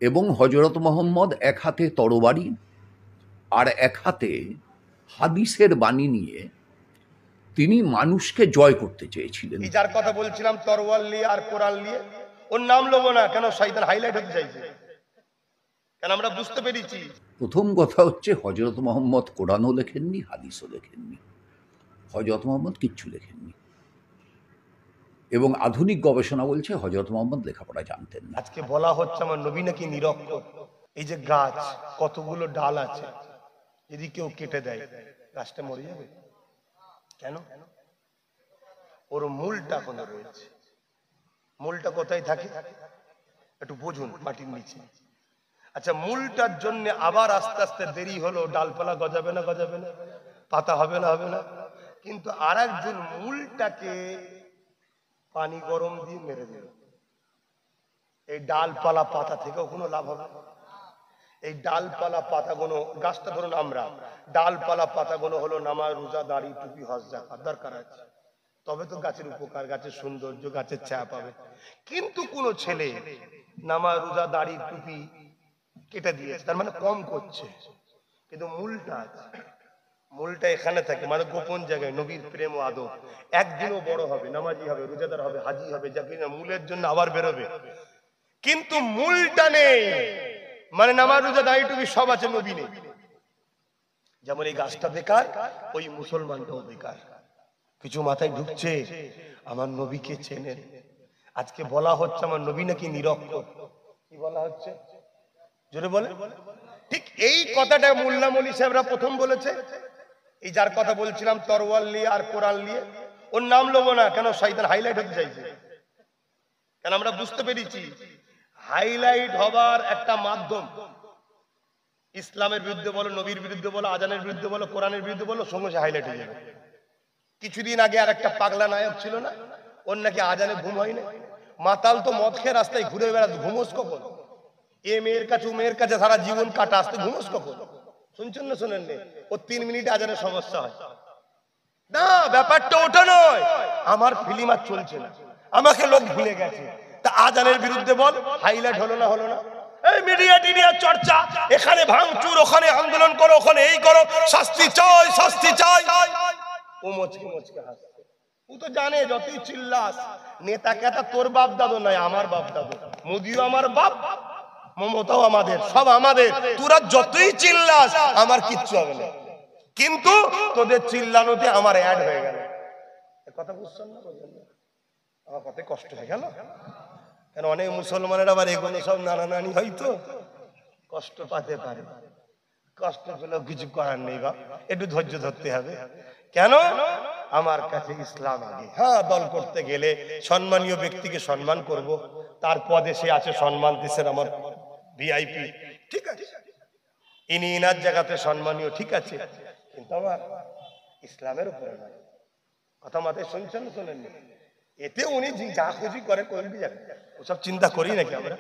এবং হযরত মুহাম্মদ এক হাতে তরবারি আর এক হাতে হাদিসের বাণী নিয়ে তিনি মানুষকে জয় করতে চেয়েছিলেন। এই যার কথা বলছিলাম তরোয়াল নিয়ে আর কোরআন নিয়ে, ওর নাম লবো না কেন, শয়তান হাইলাইট হতে চাইছে, কেন আমরা বুঝতে পেরেছি। প্রথম কথা হচ্ছে হযরত মুহাম্মদ কোরআনও লেখেননি, হাদিসও লেখেননি। হযরত মুহাম্মদ কিচ্ছু লেখেননি এবং আধুনিক গবেষণা বলছে হযরত মুহাম্মদ লেখাপড়া জানতেন না। আজকে বলা হচ্ছে আমার নবী নাকি নিরক্ষর। এই যে গাছ কতগুলো ডাল আছে, যদি কেউ কেটে দেয় গাছটা মরে যাবে কেন? ওর মূলটা কোনো রয়েছে। মূলটা কোথায় থাকে একটু বুঝুন, মাটির নিচে। আচ্ছা, মূলটার জন্য আবার আস্তে আস্তে দেরি হলো, ডালপালা গজাবে না গজাবে না, পাতা হবে না হবে না, কিন্তু আর একজন মূলটাকে পানি গরম দিয়ে মেরে দিল। এই ডালপালা পাতা থেকেও কোনো লাভ হবে? এই ডালপালা পাতাগুলো, গাছটা ধরুন আমরা, ডালপালা পাতাগুলো হলো নামাজ রোজা দাড়ি টুপি হজ যাকাত দরকার আছে, তবে তো গাছের উপকার, গাছের সৌন্দর্য, গাছের ছায়া পাবে। কিন্তু কোন ছেলে নামাজ রোজা দাড়ি টুপি কেটে দিয়েছে, তার মানে কম করছে, কিন্তু মূলটা আছে। মূলটা এখানে থাকে, মানে গোপন জায়গায় নবীর প্রেম ও আদব। একদিনও বড় হবে, নামাজি হবে, রোজাদার হবে, হাজি হবে, যাকে না মূলের জন্য আবার বেরোবে, কিন্তু মূলটা নেই। মানে নামাজ রোজা দাড়ি টুপি সব আছে, নবী নেই। যেমন এই গাছটা বেকার, ওই মুসলমানটাও বেকার। কিছু মাথায় ঢুকছে, আমার নবীকে চেনেন। আজকে বলা হচ্ছে আমার নবী নাকি নিরক্ষর। কি বলা হচ্ছে জোরে বলে? ঠিক এই কথাটা মোল্লা মৌলী সাহেবরা প্রথম বলেছে। এই যার কথা বলছিলাম তরোয়াল নিয়ে আর কোরআন নিয়ে, ওর নাম লবো না কেন, শয়তান হাইলাইট হতে চাইছে, কেন আমরা বুঝতে পেরেছি হাইলাইট হবার একটা মাধ্যম। ইসলামের বিরুদ্ধে বলো, নবীর বিরুদ্ধে বলো, আজানের বিরুদ্ধে বলো, কোরআনের বিরুদ্ধে বলো, সঙ্গে সে হাইলাইট হয়ে যাবে। কিছুদিন আগে আর একটা পাগলা নায়ক ছিল না, ওর নাকি আজানে ঘুম হয় না। মাতাল তো মদ খেয়ে রাস্তায় ঘুরে বেড়াতে, ঘুমোস কখন? এ মেয়ের কাছে ও মেয়ের কাছে সারা জীবন কাটা, আসতে ঘুমোস কখন? শুনছেন না শোনেন? ও 3 মিনিটে আজানের সমস্যা হয় না। ব্যাপারটা ওটা নয়, আমার ফিল্ম আর চলছে না, আমাকে লোক ভুলে গেছে, তা আজানের বিরুদ্ধে বল, হাইলাইট হলো না হলো না? এই মিডিয়া টিডিয়া চর্চা, এখানে ভাঙচুর, ওখানে আন্দোলন করো, ওখানে এই করো, শাস্তি চাই শাস্তি চাই। ও মুচকে মুচকে হাসছে। ও তো জানে যতই চিল্লাস, নেতা কেতা তোর বাপ দাদু নয়, আমার বাপ দাদু। মোদিও আমার বাপ, মমতাও আমাদের, সব আমাদের। তোরা যতই চিল্লাস আমার কিচ্ছু হবে না, কিন্তু তোদের চিল্লানোতে আমার অ্যাড হয়ে গেল। কথা বুঝছেন না? আমার কথায় কষ্ট হয়ে গেল, কেন অনেক মুসলমানের আবার এগুলো সব নানা নানি হয়তো কষ্ট পাতে পারে। কষ্ট পেলেও কিছু করার নেই, বা একটু ধৈর্য ধরতে হবে। কেন? আমার কাছে ইসলাম আগে। হ্যাঁ, দল করতে গেলে সম্মানীয় ব্যক্তিকে সম্মান করব, তার পদে সে আছে, সম্মান দিচ্ছেন আমার ভিআইপি, ঠিক আছে, ইনি ইনার জায়গাতে সম্মানীয়, ঠিক আছে, কিন্তু আমার ইসলামের উপরে নয়। কথা মাথায় শুনছেন শোনেননি? এতে উনি যা খুশি করে করবি, ওসব চিন্তা করি নাকি আমরা?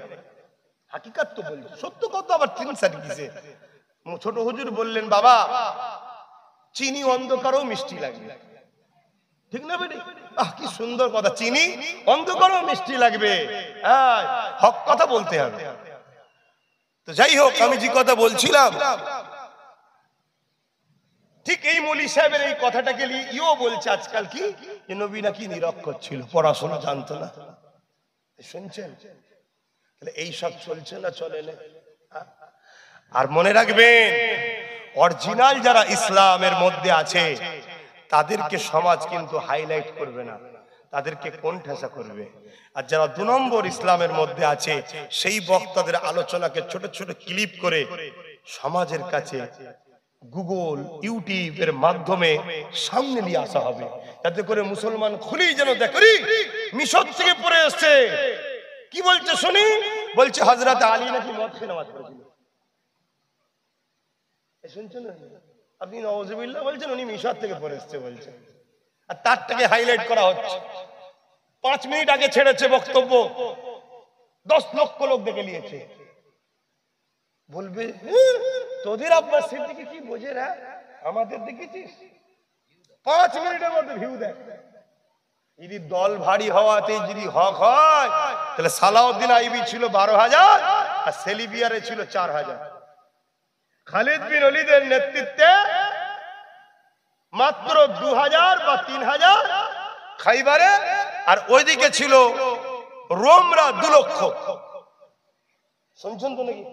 হাকিকাত তো বলছি, সত্য কথা আবার তিন সারি দিছে। ছোট হুজুর বললেন, বাবা চিনি অন্ধকারও মিষ্টি লাগবে, ঠিক না বেটি? আহ, কি সুন্দর কথা, চিনি অন্ধকারও মিষ্টি লাগবে। হ্যাঁ, হক কথা বলতে হবে। তো যাই হোক, আমি যে কথা বলছিলাম, ঠিক এই মৌলী সাহেবের এই কথাটাকে ইও বলছে আজকাল কি, যে নবী নাকি নিরক্ষর ছিল, পড়াশোনা জানতো না। শুনছেন? তাহলে এই সব চলছে না চলে না? আর মনে রাখবেন, অরিজিনাল যারা ইসলামের মধ্যে আছে তাদেরকে সমাজ কিন্তু হাইলাইট করবে না, তাদেরকে কোণঠাসা করবে। আর যারা 2 নম্বর ইসলামের মধ্যে আছে, সেই বক্তাদের আলোচনাকে ছোট ছোট ক্লিপ করে সমাজের কাছে গুগল ইউটিউবের মাধ্যমে সামনে নিয়ে আসা হবে, যাতে করে মুসলমান খুলেই যেন দেখি মিশর থেকে পড়ে এসছে। কি বলছে শুনি? বলছে হযরত আলী নাকি মদ খেয়ে নামাজ পড়েছিল। শুনছেন? আপনি নাউজুবিল্লাহ বলছেন, উনি মিশর থেকে পড়ে এসছে বলছেন, আর তারটাকে হাইলাইট করা হচ্ছে। 5 মিনিট আগে ছেড়েছে বক্তব্য, 10 লক্ষ লোক দেখে নিয়েছে। বলবে তোদের আব্বাস সিদ্দিকী কি বোঝে রে, আমাদের দেখেছিস 5 মিনিটের মধ্যে ভিউ দেখ। যদি দল ভারী হওয়াতে যদি হক হয়, তাহলে সালাউদ্দিন আইবি ছিল 12,000, আর সেলিবিয়ারে ছিল 4000। খালিদ বিন ওলীদের নেতৃত্বে মাত্র 2000 বা 3000 খাইবারে, আর ওইদিকে ছিল রোমরা 2 লক্ষ। শুনছেন তো নাকি?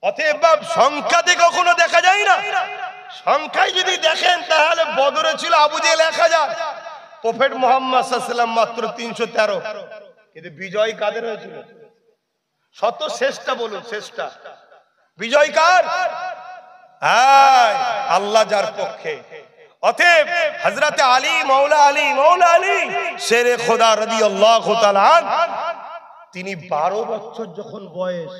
অতএব সংখ্যাতে কখনো দেখা যায় না। সংখ্যায় যদি দেখেন তাহলে বদরে ছিল আবু জেহেল 1000, প্রফেট মুহাম্মদ সাল্লাল্লাহু আলাইহি ওয়াসাল্লাম মাত্র 313। কিন্তু বিজয় কাদের হয়েছিল? শত শেষটা বলুন, শেষটা বিজয় কার? আল্লাহ যার পক্ষে। অতএব হযরত আলী মৌলা আলী শেরে খোদা রাদিয়াল্লাহু তাআলা আনহু, তিনি 12 বছর যখন বয়স,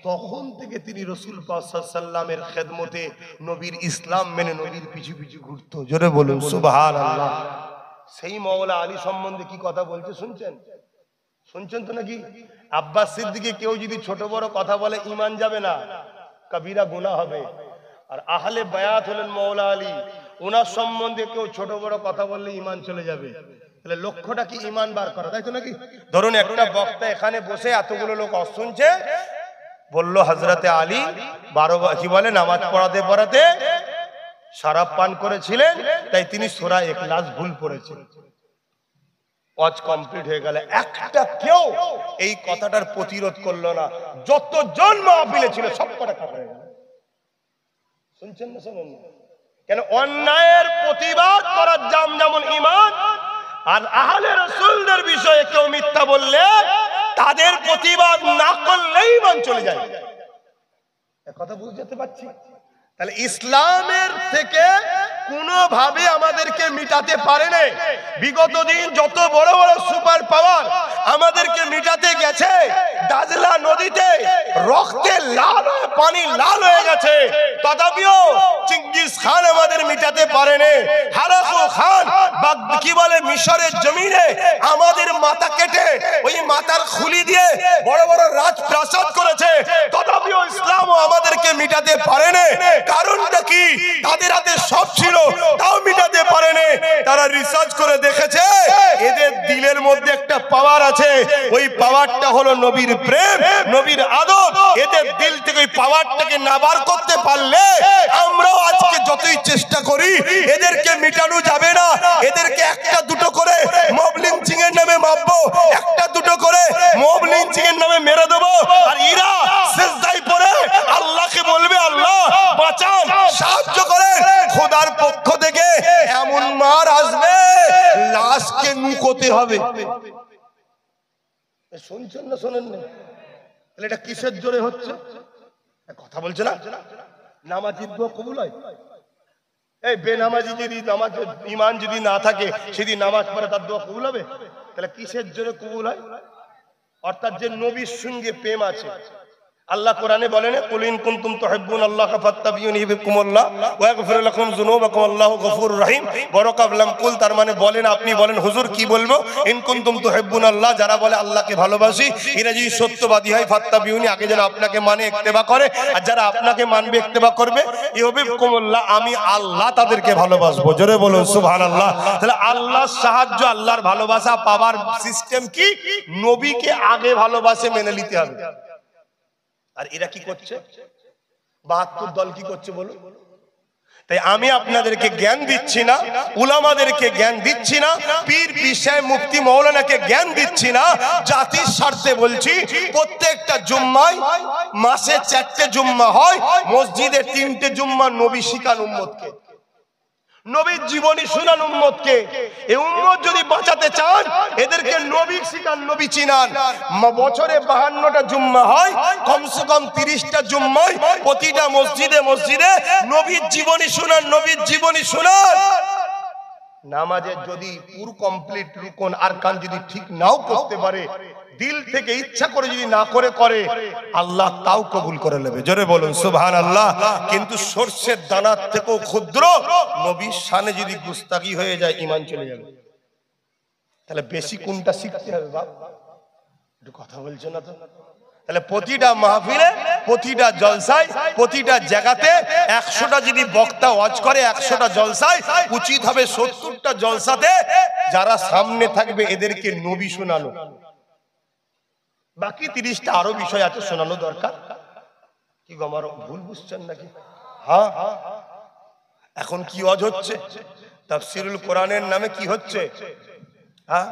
তখন থেকে তিনি রাসূল পাক সাল্লাল্লাহু আলাইহি ওয়াসাল্লামের খেদমতে নবীর ইসলাম মেনে নবীর পিছু পিছু ঘুরতো। জোরে বলুন সুবহানাল্লাহ। সেই মৌলা আলী সম্বন্ধে কি কথা বলছে শুনছেন? শুনছেন তো নাকি? আব্বাস সিদ্দিকী কেউ যদি ছোট বড় কথা বলে ঈমান যাবে না, কবিরা গুনাহ হবে। আর আহলে বায়াত হলেন মৌলা আলী, ওনার সম্বন্ধে কেউ ছোট বড় কথা বললে ঈমান চলে যাবে। তাহলে লক্ষ্যটা কি? ঈমান বার করা, তাই তো নাকি? ধরুন একটা বক্তা এখানে বসে এতগুলো লোক শুনছে, বললো হযরতে আলী 12 কি বলে নামাজ পড়াতে পড়াতে শরাব পান করেছিলেন, তাই তিনি সূরা ইখলাস ভুল পড়েছেন। ওয়াজ কমপ্লিট হয়ে গেল, একটা কেউ এই কথাটার প্রতিরোধ করলো না। যতজন মাহফিলে ছিল সব কটা কাটা হয়ে গেল। শুনছেন না? শুনুন না কেন? অন্যায়ের প্রতিবাদ করার জাম যেমন ঈমান, আর আহলে রাসূলদের বিষয়ে কেউ মিথ্যা বললে তাদের প্রতিবাদ না করলেই ঈমান চলে যায়। এই কথা বুঝতে পারছি? তাহলে ইসলামের থেকে কোনোভাবে আমাদেরকে মিটাতে পারে না। বিগত দিন যত বড় বড় সুপার পাওয়ার আমাদেরকে মিটাতে গেছে, দাজলা নদীতে রক্তে লাল পানি লাল হয়ে গেছে, তথাপিও চেঙ্গিস খান আমাদের মিটাতে পারে না। হারাকু খান কি বলে মিশরের জমিনে আমাদের মাথা কেটে ওই মাথার খুলি দিয়ে বড় বড় রাজপ্রাসাদ করেছে, তথাপিও ইসলামও আমাদেরকে মিটাতে পারে না। কারণটা কি? তাদের হাতে সব ছিল, তাও মিটাতে পারে না। তারা রিসার্চ করে দেখেছে এদের দিলের মধ্যে একটা পাওয়ার আছে, ওই পাওয়ারটা হলো নবীর প্রেম, নবীর আদব। এদের দিল থেকে ওই পাওয়ারটাকে না বার করতে পারলে আমরাও আজকে যতই চেষ্টা করি এদেরকে মিটানো যাবে না। এদেরকে একটা দুটো করে মব লিঞ্চিং এর নামে মারবো, একটা দুটো করে মব লিঞ্চিং এর নামে মেরে দেবো, আর এরা সিজদায় পড়ে আল্লাহকে বলবে আল্লাহ বাঁচান, সাহায্য করেন। খোদার পক্ষ থেকে এমন মার আসবে লাশকে নুকোতে হবে। শুনছেন না? শোনেন না? তাহলে এটা কিসের জোরে হচ্ছে? কথা বলছে না? নামাজির দোয়া কবুল হয়? এই বেনামাজি যদি নামাজ ঈমান যদি না থাকে, সেদিন নামাজ পড়ে তার দোয়া কবুল হবে? তাহলে কিসের জোরে কবুল হয়? অর্থাৎ যে নবীর সঙ্গে প্রেম আছে। আল্লাহ কোরআনে বলেন কুল ইন কুনতুম তুহিব্বুনাল্লাহ ফাত্তাবিউনি ইউহিব্বুকুমুল্লাহ ওয়া ইয়াগফির লাকুম যুনুবাকুম আল্লাহু গফুরুর রহিম। বরকাবলাম কুল, তার মানে বলেন, আপনি বলেন হুজুর কি বলবো? ইন কুনতুম তুহিব্বুনাল্লাহ, যারা বলে আল্লাহকে ভালোবাসি, এরা যদি সত্যবাদী হয়, ফাত্তাবিউনি আগে যেন আপনাকে মানে ইত্তেবা করে, আর যারা আপনাকে মানবে ইত্তেবা করবে, ইউহিব্বুকুমুল্লাহ আমি আল্লাহ তাদেরকে ভালোবাসবো। জোরে বলুন সুবহানাল্লাহ। তাহলে আল্লাহর সাহায্য, আল্লাহর ভালোবাসা পাওয়ার সিস্টেম কি? নবীকে আগে ভালোবাসে মেনে নিতে হবে। আর এরা কি করছে? 72 দল কি করছে বলুন? তাই আমি আপনাদেরকে জ্ঞান দিচ্ছি না, উলামাদেরকে জ্ঞান দিচ্ছি না, পীর পিসায় মুফতি মৌলানাকে জ্ঞান দিচ্ছি না, জাতির স্বার্থে বলছি। প্রত্যেকটা জুম্মায় মাসে 4টে জুম্মা হয়, মসজিদে 3টে জুম্মা নবী শিখান উম্মতকে, নবীর জীবনী শুনান উম্মতকে। এই উম্মত যদি বাঁচাতে চান এদেরকে নবী শিখান, নবী চিনান। বছরে 52টা জুম্মা হয়, কমসে কম 30টা জুম্মায় প্রতিটা মসজিদে মসজিদে নবীর জীবনী শুনান, নবীর জীবনী শুনান। নামাজে যদি পুরো কমপ্লিট রুকন আরকান যদি ঠিক নাও করতে পারে, দিল থেকে ইচ্ছা করে যদি না করে আল্লাহ তাও কবুল করে নেবে। জোরে বলুন সুবহানাল্লাহ। কিন্তু সরষের দানার থেকেও ক্ষুদ্র নবীর শানে যদি গুস্তাখি হয়ে যায়, ঈমান চলে যাবে। তাহলে বেশি কোনটা শিখতে হবে বাপ? একটু কথা বলছো না তো? তাহলে প্রতিটা মাহফিলে, প্রতিটা জলসায়, প্রতিটা জায়গাতে 100টা যদি বক্তা ওয়াজ করে, 100টা জলসায় উচিত হবে 70টা জলসাতে যারা সামনে থাকবে এদেরকে নবী শোনানো। বাকি 30টা আরো বিষয় আছে, শোনানো দরকার। কি গো, আমার ভুল বুঝছেন নাকি? হ্যাঁ, এখন কি ওয়াজ হচ্ছে? তাফসীরুল কোরআনের নামে কি হচ্ছে? হ্যাঁ,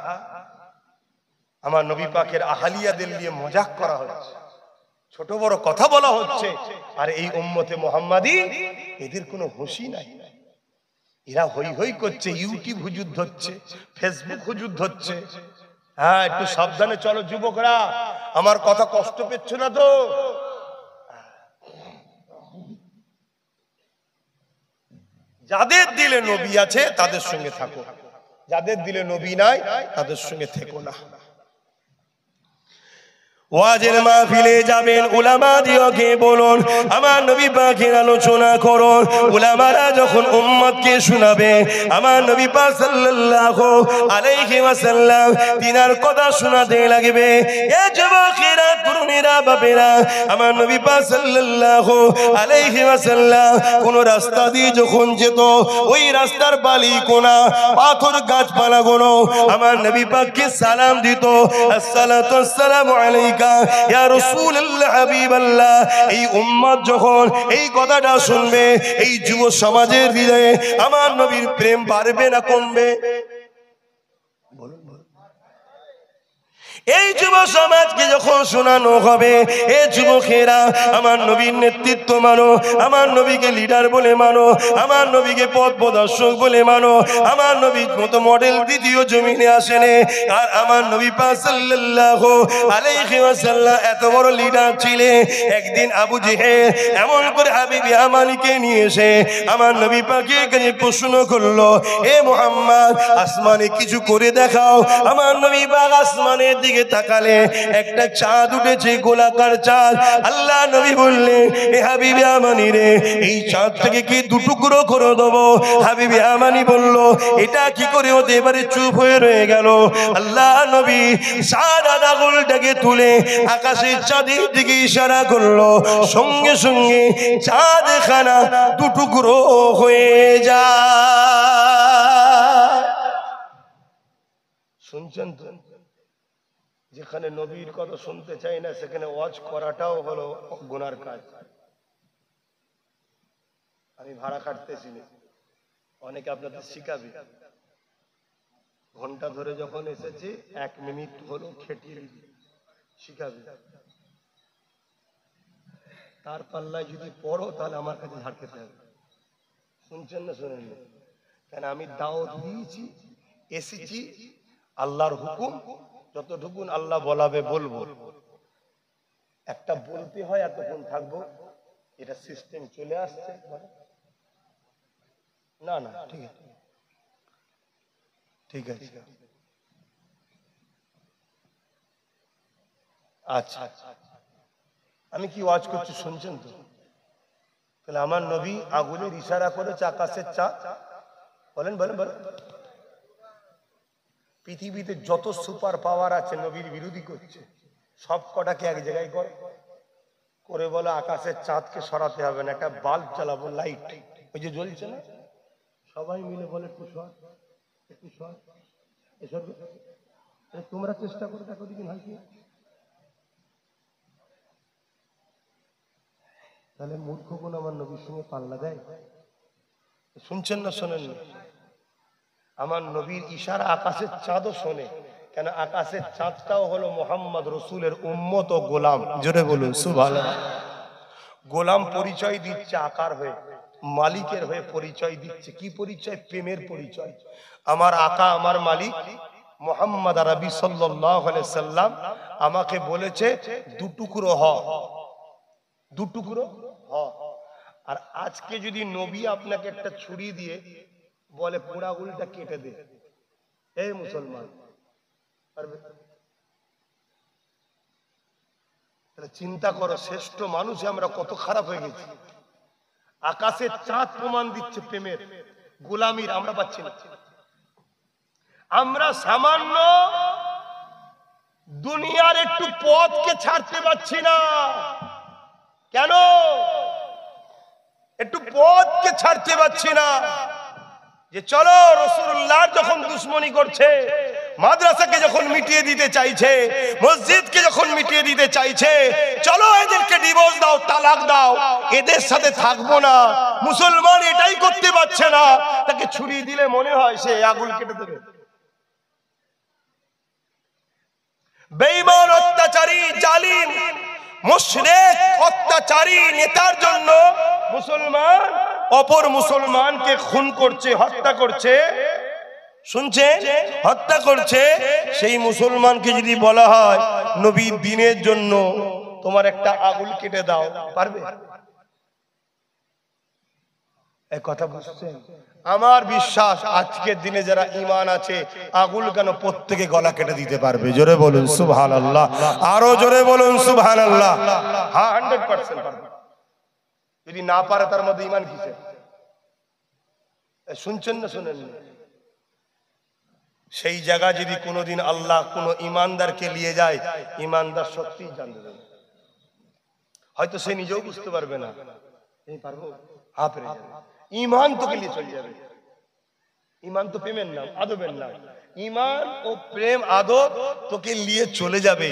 আমার নবী পাকের আহলিয়াদের নিয়ে মজাক করা হচ্ছে, ছোট বড় কথা বলা হচ্ছে। আর এই উম্মতে মুহাম্মাদি এদের কোনো হুঁশই নাই। এরা হই হই করছে, ইউটিউব হুজুর ধরছে, ফেসবুক হুজুর ধরছে। হ্যাঁ, একটু সাবধানে চলো যুবকরা, আমার কথা কষ্ট পেচ্ছ না তো? যাদের দিলে নবী আছে তাদের সঙ্গে থাকো, যাদের দিলে নবী নাই তাদের সঙ্গে থেকো না। ওয়াজের মাহফিলে যাবেন, উলামাদিওকে বলুন আমার নবী পাকের আলোচনা করুন। উলামারা যখন উম্মতকে শোনাবে আমার নবী পাক সাল্লাল্লাহু আলাইহি ওয়াসাল্লাম তিনার কথা শোনাতে লাগবে। এ যুবকেরা, তরুণেরা, বাপেরা, আমার নবী পাক সাল্লাল্লাহু আলাইহি ওয়াসাল্লাম কোন রাস্তা দিয়ে যখন যেত, ওই রাস্তার বালি কোনা, পাথর, গাছপালাগুলো আমার নবী পাককে সালাম দিত, আসসালাতু আসসালামু আলাইকা ইয়া রাসূলুল্লাহ, হাবিবাল্লাহ। এই উম্মত যখন এই কথাটা শুনবে, এই যুব সমাজের হৃদয়ে আমার নবীর প্রেম বাড়বে না কমবে? বলুন। এই যুব সমাজকে যখন শোনানো হবে, এ যুবকেরা আমার নবীর নেতৃত্ব মানো, আমার নবীকে লিডার বলে মানো, আমার নবীকে পথ প্রদর্শক বলে মানো। আমার নবীর মতো মডেল দ্বিতীয় জমিনে আসেনে। আর আমার নবী পাক সাল্লাল্লাহু আলাইহি ওয়াসাল্লাম এত বড় লিডার ছিলেন। একদিন আবু জেহেল এমন করে হাবিব ইয়ামানিকে নিয়ে এসে আমার নবী পাকের কাছে প্রশ্ন করলো, হে মুহাম্মদ, আসমানে কিছু করে দেখাও। আমার নবী পাক আসমানের দিকে তাকালে একটা চাঁদ উঠেছে, গোলাকার চাঁদ। আল্লাহ নবী বললেন, এ হাবিব ইয়ামানি রে, এই চাঁদটাকে কি দুটুকরো করে দেবো? হাবিব ইয়ামানি বলল, এটা কি করে হতে পারে? চুপ হয়ে রয়ে গেল। আল্লাহ নবী সাদা আঙুলটাকে তুলে আকাশের চাঁদের দিকে ইশারা করলো, সঙ্গে সঙ্গে চাঁদ খানা দুটুকরো হয়ে যায়। শুনছেন তো? যেখানে নবীর কথা শুনতে চাই না সেখানে ওয়াজ করাটাও হলো গুনার কাজ। আমি ভাড়া কাটতেছি না, অনেকে আপনাদের শিখাবে। ঘন্টা ধরে যখন এসেছে 1 মিনিট হলো খেটিয়ে শিখাবে। তার পাল্লায় যদি পড়ো তাহলে আমার কাছে ঝাড় খেতে হবে। শুনছেন না? শোনেন না? কেন আমি দাওয়াত দিয়েছি, এসেছি, আল্লাহর হুকুম, যতটুকু আল্লাহ বলাবে বলবো। একটা বলতে হয়, এতক্ষণ থাকবো, এটা সিস্টেম চলে আসছে। না না, ঠিক আছে, ঠিক আছে, আচ্ছা। আমি কি ওয়াজ করছি শুনছেন তো? তাহলে আমার নবী আগুনের ইশারা করেছে আকাশের চাঁদ। বলেন বলেন বলেন। পৃথিবীতে যত সুপার পাওয়ার আছে নবীর বিরোধী করছে, সব কটাকে এক জায়গায় করে বলো আকাশের চাঁদকে সরাতে হবে না, একটা বাল্ব জ্বালাবো, লাইট ওই যে জ্বলছে না, সবাই মিলে বলে একটু সর, একটু সর, এসব তোমরা চেষ্টা করে দেখো দিন হয় কি। তাহলে মূর্খ কোন আমার নবীর সঙ্গে পাল্লা দেয়? শুনছেন না? শোনেন না? আমার নবীর ইশারা আকাশের চাঁদও শোনে। কেন? আকাশের চাঁদটাও হলো মুহাম্মদ রসুলের উম্মত ও গোলাম। জোরে বলুন সুবহানাল্লাহ। গোলাম পরিচয় দিচ্ছে আকার হয়ে, মালিকের হয়ে পরিচয় দিচ্ছে। কি পরিচয়? প্রেমের পরিচয়। আমার আকা, আমার মালিক মুহাম্মদ আরবি সাল্লাল্লাহু আলাইহি সাল্লাম আমাকে বলেছে দুটুকরো হ, দুটুকরো হ। আর আজকে যদি নবী আপনাকে একটা ছুরি দিয়ে বলে পোড়া আঙুলটা কেটে দে, এই মুসলমান পারবে? তাহলে চিন্তা করো, শ্রেষ্ঠ মানুষ আমরা কত খারাপ হয়ে গেছি। আকাশের চাঁদ প্রমাণ দিচ্ছে প্রেমের, গোলামির আমরা পাচ্ছি না। আমরা সামান্য দুনিয়ার একটু পথকে ছাড়তে পারছি না। কেন? একটু পথকে ছাড়তে পারছি না। যে চলো রাসূলুল্লাহ যখন দুশ্মনী করছে, মাদ্রাসাকে যখন মিটিয়ে দিতে চাইছে, মসজিদকে যখন মিটিয়ে দিতে চাইছে, চলো এদেরকে ডিভোর্স দাও, তালাক দাও, এদের সাথে থাকবো না। মুসলমান এটাই করতে পারছে না, তাকে ছুরি দিলে মনে হয় সে আগুন কেটে দেবে। বেঈমান, অত্যাচারী, জালিম, মুশরিক, অত্যাচারী নেতার জন্য মুসলমান অপর মুসলমানকে খুন করছে, হত্যা করছে। শুনছেন? হত্যা করছে। সেই মুসলমানকে যদি বলা হয় নবীর দ্বীনের জন্য তোমার একটা আঙুল কেটে দাও, পারবে? এই কথা বুঝছেন? আমার বিশ্বাস আজকের দিনে যারা ঈমান আছে, আঙুল কেন প্রত্যেকে গলা কেটে দিতে পারবে। জোরে বলুন সুবহানাল্লাহ, আরো জোরে বলুন সুবহানাল্লাহ। হ্যাঁ, 100% পারবে। যদি না পারে তার মধ্যে ঈমান কিসে? শুনছেন না শুনেন? সেই জায়গা যদি কোনোদিন আল্লাহ কোনো ঈমানদারকে নিয়ে যায়, ঈমানদার সত্যিই জানবে, হয়তো সে নিজেও বুঝতে পারবে না। এই পারবো? হ্যাঁ, পেরে যাবে। ঈমান তোকে নিয়ে চলে যাবে। ঈমান তো প্রেমের নাম, আদবের নাম। ঈমান ও প্রেম, আদব তোকে নিয়ে চলে যাবে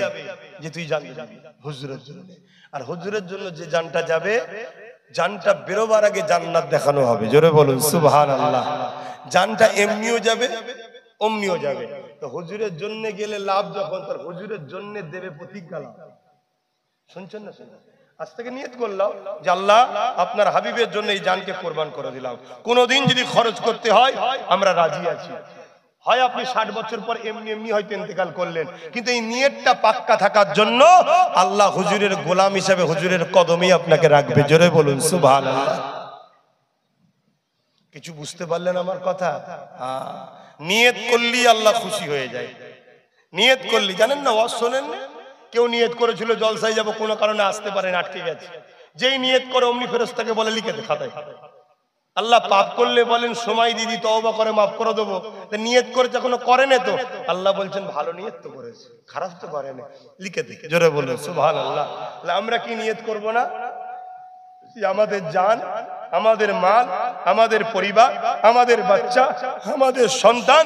যে তুই জানতে যাবি হুজুরের জন্য। আর হুজুরের জন্য যে জানটা যাবে, জানটা বেরোবার আগে জান্নাত দেখানো হবে। জোরে বলুন সুবহানাল্লাহ। জানটা এমনিও যাবে, অমনিও যাবে। তো হুজুরের জন্য গেলে লাভ যখন, তার হুজুরের জন্য দেবে প্রতিজ্ঞা লাভ। শুনছেন না? শুনছেন? আজ থেকে নিয়ত করলাম যে আল্লাহ আপনার হাবিবের জন্য এই জানকে কোরবান করে দিলাম। কোনোদিন যদি খরচ করতে হয় আমরা রাজি আছি। হয় আপনি 60 বছর পর এমনি এমনি হয়তো ইন্তেকাল করলেন, কিন্তু এই নিয়তটা পাক্কা থাকার জন্য আল্লাহ হুজুরের গোলাম হিসেবে হুজুরের কদমেই আপনাকে রাখবে। জোরে বলুন সুবহানাল্লাহ। কিছু বুঝতে পারলেন আমার কথা? নিয়ত করলি আল্লাহ খুশি হয়ে যায়। নিয়ত করলি, জানেন না? ওয়াজ শোনেন না? কেউ নিয়ত করেছিল জলসায় যাব, কোনো কারণে আসতে পারেন, আটকে গেছে। যেই নিয়ত করে অমনি ফেরেশতাকে বলে লিখে দে খাতায়। আল্লাহ পাপ করলে বলেন সময় দিদি, তওবা করে মাফ করে দেবো। নিয়ত করেছে, এখনো করে না তো। আল্লাহ বলছেন ভালো নিয়ত তো করেছে, খারাপ তো করে না, লিখে দে। জোরে বলুন সুবহানাল্লাহ। আমরা কি নিয়ত করব না? আমাদের জান, আমাদের মাল, আমাদের পরিবার, আমাদের বাচ্চা, আমাদের সন্তান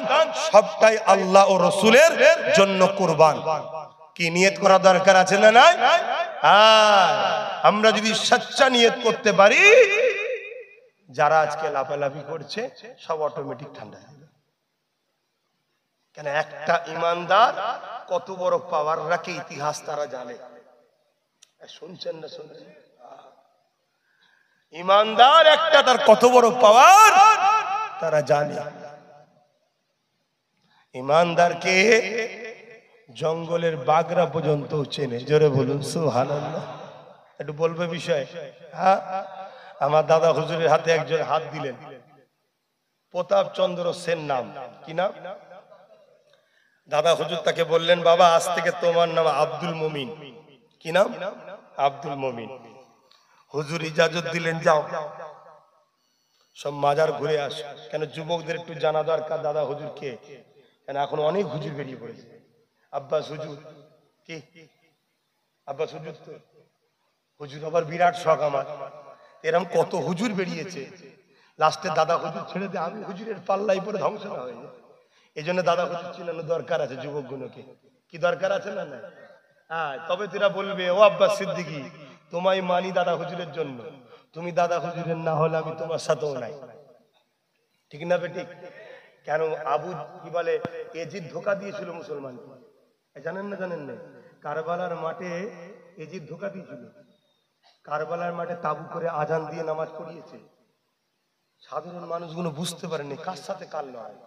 সবটাই আল্লাহ ও রাসূলের জন্য কুরবান। কি নিয়ত করা দরকার আছে না নাই? আমরা যদি সচ্চা নিয়ত করতে পারি, যারা আজকে লাফালাফি করছে সব অটোমেটিক ঠান্ডা হয়ে যাবে। কেন? একটা ঈমানদার কত বড় পাওয়ার রাখে ইতিহাস তারা জানে। শুনছেন না? শুনছেন? ঈমানদার একটা, তার কত বড় পাওয়ার তারা জানে। ঈমানদারকে জঙ্গলের বাগরা পর্যন্ত চেনে। জোরে বলুন সুবহানাল্লাহ। একটু বলবে বিষয়? হ্যাঁ, আমার দাদা হুজুরের হাতে একজন হাত দিলেন, প্রতাপ চন্দ্র সেন নাম। কি নাম? দাদা হুজুর তাকে বললেন, বাবা আজ থেকে তোমার নাম আব্দুল মুমিন। কি নাম? আব্দুল মুমিন। হুজুর ইজাজত দিলেন, যাও সব মাজার ঘুরে আস। কেন? যুবকদের একটু জানা দরকার দাদা হুজুর কে। কেন এখন অনেক হুজুর বেরিয়ে পড়েছে। আব্বাস হুজুর কি? আব্বাস হুজুর তো হুজুর আবার বিরাট শখ আমার। এরকম কত হুজুর বেরিয়েছে, লাস্টে দাদা হুজুর ছেড়ে দিয়ে আমি হুজুরের পাল্লাই পরে ধ্বংস না হয়ে যায়। এই জন্য দাদা হুজুর চিনানো দরকার আছে যুবকগুলোকে। কি দরকার আছে না? না, হ্যাঁ, তবে তোরা বলবে ও আব্বাস সিদ্দিকী তোমায় মানি দাদা হুজুরের জন্য, তুমি দাদা হুজুরের না হলে আমি তোমার সাথেও নাই। ঠিক না বেঠিক? কেন? আবু কি বলে, এজিদ ধোকা দিয়েছিল মুসলমানকে। জানেন না? জানেন না? কারবালার মাঠে এজিদ ধোকা দিয়েছিল। কারবালার মাঠে তাবু করে আজান দিয়ে নামাজ পড়িয়েছে। সাধারণ মানুষগুলো বুঝতে পারেনি কার সাথে কার লড়াই।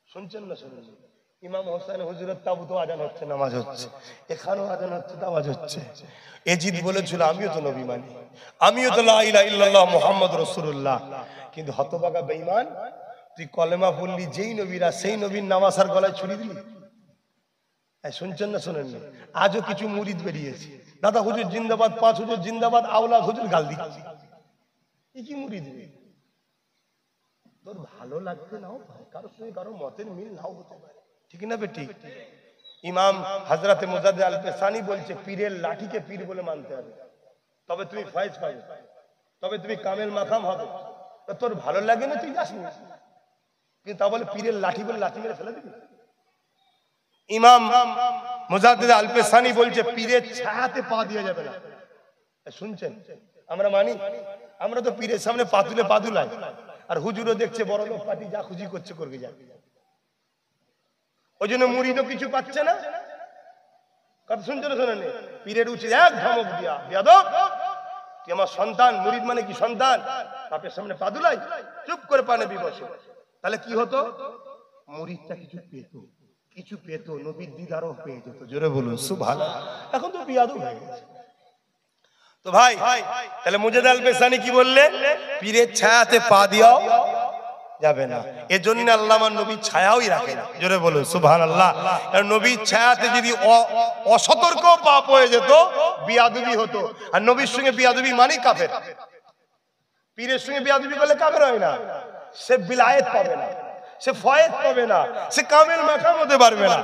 শুনছেন না? শুনুন। ইমাম হোসেন হুজুরের তাবুতে আজান হচ্ছে, নামাজ হচ্ছে, এখানেও আজান হচ্ছে, নামাজ হচ্ছে। এজিদ বলেছিল আমিও তো নবী মানি, আমিও তো লা ইলাহা ইল্লাল্লাহ মুহাম্মদ রাসূলুল্লাহ। কিন্তু হতভাগা বেঈমান, তুই কলেমা পড়লি যেই নবীরা, সেই নবীর নামাজ আর গলায় ছুরি দিলি। শুনছেন না? শুনেন না? আজও কিছু মুরিদ বেরিয়েছে, দাদা হুজুর জিন্দাবাদ, পাঁচ হুজুর জিন্দাবাদ, আওলাদ হুজুর গাল দিচ্ছে। কি মুরিদ? তোর ভালো লাগবে নাও, কারোর সঙ্গে কারো মতের মিল নাও হতে পারে। ঠিক না বেঠিক? ইমাম হযরতে মুজাদ্দিদ আল পেসানি বলছে, পীরের লাঠিকে পীর বলে মানতে হবে, তবে তুমি ফয়েজ পাবে, তবে তুমি কামেল মাকাম হবে। তোর ভালো লাগে না তুই যাস না, কিন্তু তা বলে পীরের লাঠি বলে লাঠি মেরে ফেলে দিবি? ইমাম মুজাদ্দিদ আল পেসানি বলছে পীরের ছায়াতে পা দিয়ে যাবে না। শুনছেন? আমরা মানি? আমরা তো পীরের সামনে পাতুলে পাদুলাই, আর হুজুরও দেখছে বড় লোক পার্টি যা খুশি করছে করবে যা। ওই জন্য মুরিদও কিছু পাচ্ছে না। কথা শুনছেন? শোনেন, পীরের উচিত এক ধমক দিয়া, বেয়াদব তুই আমার সন্তান, মুরিদ মানে কি সন্তান, বাপের সামনে পাদুলাই, চুপ করে পানে বিবসে। তাহলে কি হতো? মুরিদটা কিছু পেত, নবীর দিদারও পেয়ে যেত। জোরে বলুন সুবহানাল্লাহ। এখন তো বেয়াদব হয়ে গেছে। তো ভাই, তাহলে মুজাদ্দিদ আল পেসানি কি বললে? পীরের ছায়াতে পা দিয়াও যাবে না। এজন্য আল্লাহ আমার নবীর ছায়াই রাখে না। জোরে বলুন সুবহানাল্লাহ। কারণ নবীর ছায়াতে যদি অসতর্ক পাপ হয়ে যেত, বিয়াদবি হতো। আর নবীর সঙ্গে বিয়াদবি মানে কাফের। পীরের সঙ্গে বিয়াদবি করলে কাফের হয় না। সে বিলায়েত পাবে না, সে ফয়েজ পাবে না, সে কামেল মাকাম হতে পারবে না।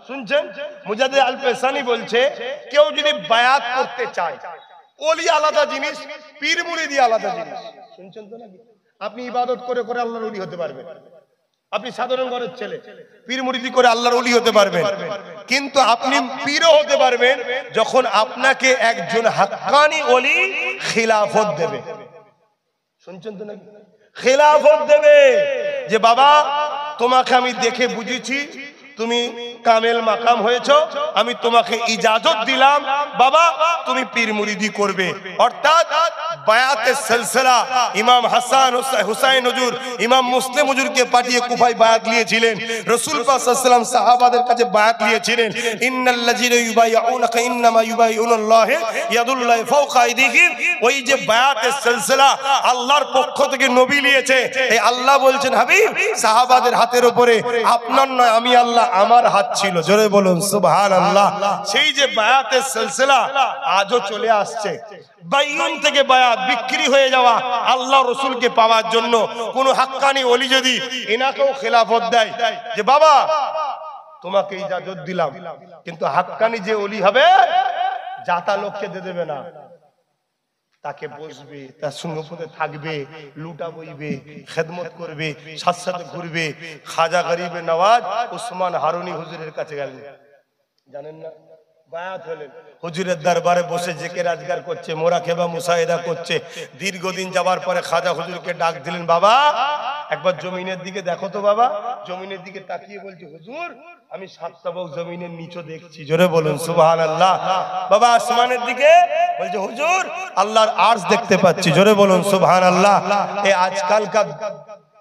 শুনছেন? মুজাদ্দিদ আল পেসানি বলছে কেউ যদি বায়াত করতে চায়, ওলি আলাদা জিনিস, পীর মুরিদি আলাদা জিনিস। শুনছেন তো নাকি? আপনি ইবাদত করে করে আল্লাহর ওলি হতে পারবেন, আপনি সাধারণ ঘরের ছেলে পীর মুরিদি করে আল্লাহর ওলি হতে পারবেন, কিন্তু আপনি পীরও হতে পারবেন যখন আপনাকে একজন হাক্কানি ওলি খিলাফত দেবে। শুনছেন তো নাকি? খিলাফত দেবে যে বাবা তোমাকে আমি দেখে বুঝেছি তুমি কামেল মাকাম হয়েছো, আমি তোমাকে ইজাজত দিলাম বাবা তুমি পীর মুরিদি করবে। অর্থাৎ বায়াতের সিলসিলা ইমাম হাসান হুসাইন হুজুর, ইমাম মুসলিম হুজুরকে পাঠিয়ে কুফায় বায়াত নিয়েছিলেন। রাসূল পাক সাল্লাল্লাহু আলাইহি ওয়াসাল্লাম সাহাবাদের কাছে বায়াত নিয়েছিলেন, ইন্নাল্লাযীনা ইউবাইউনাকা ইন্নামা ইউবাইউনাল্লাহ ইয়াদুল্লাহি ফাওকা আইদিহিম। ওই যে বায়াতের সিলসিলা আল্লাহর পক্ষ থেকে নবী নিয়েছে, এই আল্লাহ বলছেন হাবিব সাহাবাদের হাতের উপরে আপনার নয় আমি আল্লাহ আমার হাত ছিল। জোরে বলুন সুবহানাল্লাহ। সেই যে বায়াতের সিলসিলা আজও চলে আসছে। বাইউন থেকে বায়াত বিক্রি হয়ে যাওয়া আল্লাহ রাসূলকে পাওয়ার জন্য কোন হাক্কানি ওলি যদি এনাকেও খেলাফত দেয় যে বাবা তোমাকে ইজাজত দিলাম, কিন্তু হাক্কানি যে ওলি হবে জাতা লোককে দিয়ে দেবে না, তাকে বসবে, তার সঙ্গে থাকবে, লুটা বইবে, খেদমত করবে, সাথে সাথে ঘুরবে। খাজা গরিবে নওয়াজ উসমান হারুনি হুজুরের কাছে গেলেন, জানেন না? বায়াত হলেন, হুজুরের দরবারে বসে জিকির আজকার করছে, মোরাকেবা মুসাহিদা করছে। দীর্ঘদিন যাবার পরে খাজা হুজুরকে ডাক দিলেন, বাবা একবার জমিনের দিকে দেখো তো। বাবা জমিনের দিকে তাকিয়ে বলছে, হুজুর আমি 7 তাবক জমিনের নিচে দেখছি। জোরে বলুন সুবহানাল্লাহ। বাবা আসমানের দিকে বলছে, হুজুর আল্লাহর আরশ দেখতে পাচ্ছি। জোরে বলুন সুবহানাল্লাহ। এই আজকালকার